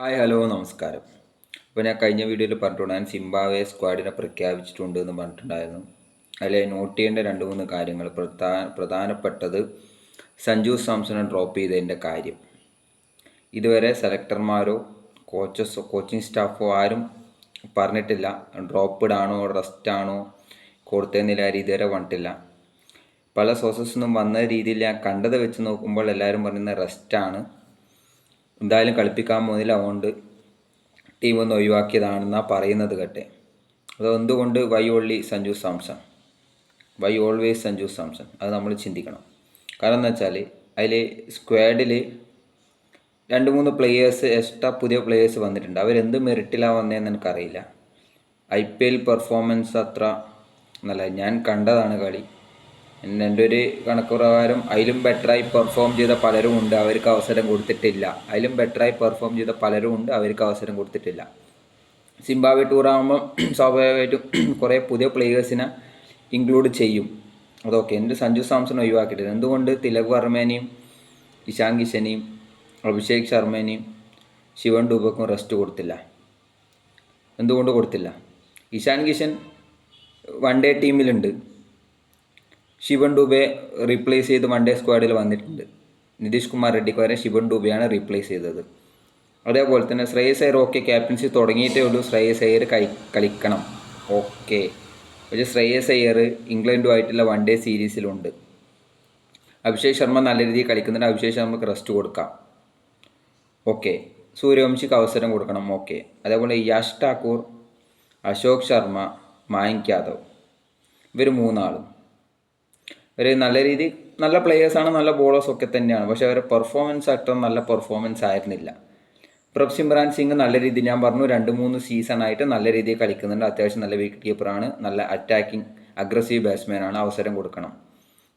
Hi hello നമസ്കാരം. അപ്പോൾ ഞാൻ കഴിഞ്ഞ വീഡിയോയിൽ പറഞ്ഞിട്ടുണ്ട്, ഞാൻ സിംബാബ്വെ സ്ക്വാഡിനെ പ്രഖ്യാപിച്ചിട്ടുണ്ട് എന്ന് പറഞ്ഞിട്ടുണ്ടായിരുന്നു. അതിൽ നോട്ട് ചെയ്യേണ്ട 2-3 കാര്യങ്ങൾ. പ്രധാനപ്പെട്ടത് സഞ്ജു സാംസണെ ഡ്രോപ്പ് ചെയ്തതിൻ്റെ കാര്യം. ഇതുവരെ സെലക്ടർമാരോ കോച്ചിങ് സ്റ്റാഫോ ആരും പറഞ്ഞിട്ടില്ല ഡ്രോപ്പ്ഡ് ആണോ റെസ്റ്റ് ആണോ കൊടുത്തതെന്നില്ല ഇതുവരെ പറഞ്ഞിട്ടില്ല. പല സോഴ്സസിൽ നിന്നും വന്ന രീതിയിൽ ഞാൻ കണ്ടത് വെച്ച് നോക്കുമ്പോൾ എല്ലാവരും പറയുന്നത് റെസ്റ്റാണ്, എന്തായാലും കളിപ്പിക്കാൻ പോകുന്നില്ല, അതുകൊണ്ട് ടീം ഒന്ന് ഒഴിവാക്കിയതാണെന്നാണ് പറയുന്നത് കേട്ടെ. അത് എന്തുകൊണ്ട് why only Sanju Samson, why always Sanju Samson, അത് നമ്മൾ ചിന്തിക്കണം. കാരണം എന്താ വെച്ചാൽ അതിൽ സ്ക്വാഡിൽ 2-3 പ്ലെയേഴ്സ് എക്സ്ട്രാ പുതിയ പ്ലെയേഴ്സ് വന്നിട്ടുണ്ട്. അവരെന്ത് മെറിറ്റിലാണ് വന്നതെന്ന് എനിക്കറിയില്ല. IPL പെർഫോമൻസ് അത്ര നല്ല, ഞാൻ കണ്ടതാണ് കളി. എൻ്റെ ഒരു കണക്ക് പ്രകാരം അതിലും ബെറ്ററായി പെർഫോം ചെയ്ത പലരും ഉണ്ട്, അവർക്ക് അവസരം കൊടുത്തിട്ടില്ല. അതിലും ബെറ്ററായി പെർഫോം ചെയ്ത പലരും ഉണ്ട്, അവർക്ക് അവസരം കൊടുത്തിട്ടില്ല. സിംബാബ്വെ ടൂർ ആകുമ്പോൾ സ്വാഭാവികമായിട്ടും കുറേ പുതിയ പ്ലെയേഴ്സിനെ ഇൻക്ലൂഡ് ചെയ്യും. അതൊക്കെ എൻ്റെ സഞ്ജു സാംസൺ ഒഴിവാക്കിയിട്ടില്ല. എന്തുകൊണ്ട് തിലക് വർമ്മേനെയും ഇഷാൻ കിഷനെയും അഭിഷേക് ശർമ്മേനെയും ശിവൻ ഡൂബക്കും റെസ്റ്റ് കൊടുത്തില്ല? എന്തുകൊണ്ട് കൊടുത്തില്ല? ഇഷാൻ കിഷൻ വൺ ഡേ ടീമിലുണ്ട്, ശിവൻ ഡൂബെ റീപ്ലേസ് ചെയ്ത് വൺ ഡേ സ്ക്വാഡിൽ വന്നിട്ടുണ്ട്. നിതീഷ് കുമാർ റെഡ്ഡിക്ക് വരെ ശിവൻ ഡൂബെയാണ് റീപ്ലേസ് ചെയ്തത്. അതേപോലെ തന്നെ ശ്രേയസ് അയ്യർ ക്യാപ്റ്റൻസി തുടങ്ങിയിട്ടേ ഉള്ളൂ, ശ്രേയസ് അയ്യർ കളിക്കണം, ഓക്കെ. പക്ഷേ ശ്രേയസ് അയ്യർ ഇംഗ്ലണ്ടുമായിട്ടുള്ള വൺ ഡേ സീരീസിലുണ്ട്. അഭിഷേക് ശർമ്മ നല്ല രീതിയിൽ കളിക്കുന്നുണ്ട്, അഭിഷേക് ശർമ്മക്ക് റെസ്റ്റ് കൊടുക്കാം, ഓക്കെ. സൂര്യവംശിക്ക് അവസരം കൊടുക്കണം, ഓക്കെ. അതേപോലെ യാഷ് ഠാക്കൂർ, അശോക് ശർമ്മ, മായങ്ക് യാദവ്, ഇവർ 3 ആളും ഒരു നല്ല രീതി നല്ല പ്ലെയേഴ്സാണ്, നല്ല ബോളേഴ്സ് ഒക്കെ തന്നെയാണ്. പക്ഷേ അവരുടെ പെർഫോമൻസ് അത്ര നല്ല പെർഫോമൻസ് ആയിരുന്നില്ല. പ്രഭ്സിമ്രാൻ സിംഗ് നല്ല രീതിയിൽ, ഞാൻ പറഞ്ഞു 2-3 സീസണായിട്ട് നല്ല രീതിയിൽ കളിക്കുന്നുണ്ട്, അത്യാവശ്യം നല്ല വിക്കറ്റ് കീപ്പറാണ്, നല്ല അറ്റാക്കിംഗ് അഗ്രസീവ് ബാറ്റ്സ്മാനാണ്, അവസരം കൊടുക്കണം.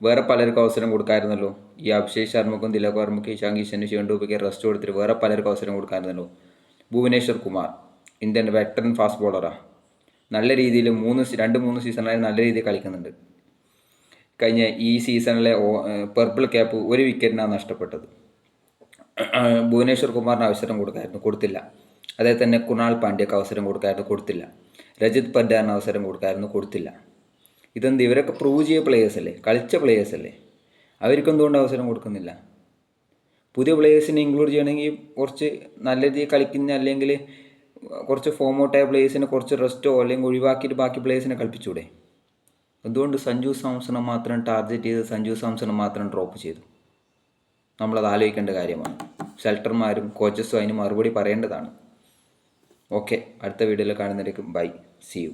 വേറെ പലർക്കും അവസരം കൊടുക്കാമായിരുന്നല്ലോ. ഈ അഭിഷേക് ശർമ്മക്കും തിലക് വർമ്മയ്ക്കും ഇഷാൻ കിഷനും ശിവൻ ഡൂബയ്ക്ക് റെസ്റ്റ് കൊടുത്തിട്ട് വേറെ പലർക്കും അവസരം കൊടുക്കാമായിരുന്നല്ലോ. Bhuvneshwar Kumar Indian veteran fast ബോളറാണ്, നല്ല രീതിയിൽ 2-3 സീസണായി നല്ല രീതിയിൽ കളിക്കുന്നുണ്ട്. കഴിഞ്ഞ ഈ സീസണിലെ പർപ്പിൾ ക്യാപ്പ് 1 വിക്കറ്റിനാണ് നഷ്ടപ്പെട്ടത്. ഭുവനേശ്വർ കുമാറിന് അവസരം കൊടുത്തില്ല. അതേ തന്നെ കുണാൽ പാണ്ഡ്യക്ക് അവസരം കൊടുത്തില്ല. രജിത് പഡ്ഡാറിന് അവസരം കൊടുത്തില്ല. ഇതെന്ത്, ഇവരൊക്കെ പ്രൂവ് ചെയ്ത പ്ലേയേഴ്സല്ലേ, കളിച്ച പ്ലേയേഴ്സല്ലേ, അവർക്കെന്തുകൊണ്ട് അവസരം കൊടുക്കുന്നില്ല? പുതിയ പ്ലേയേഴ്സിനെ ഇൻക്ലൂഡ് ചെയ്യണമെങ്കിൽ കുറച്ച് നല്ല രീതിയിൽ കളിക്കുന്ന, അല്ലെങ്കിൽ കുറച്ച് ഫോം ഔട്ടായ പ്ലേയേഴ്സിനെ കുറച്ച് റെസ്റ്റോ അല്ലെങ്കിൽ ഒഴിവാക്കിയിട്ട് ബാക്കി പ്ലേയേഴ്സിനെ കളിപ്പിച്ചൂടെ? എന്തുകൊണ്ട് സഞ്ജു സാംസണെ മാത്രം ടാർഗറ്റ് ചെയ്ത് സഞ്ജു സാംസണെ മാത്രം ഡ്രോപ്പ് ചെയ്തു? നമ്മളത് ആലോചിക്കേണ്ട കാര്യമാണ്. സെലക്ടർമാരും കോച്ചസും അതിന് മറുപടി പറയേണ്ടതാണ്. ഓക്കെ, അടുത്ത വീഡിയോയിൽ കാണുന്നവരേക്കും ബൈ, സീ യു.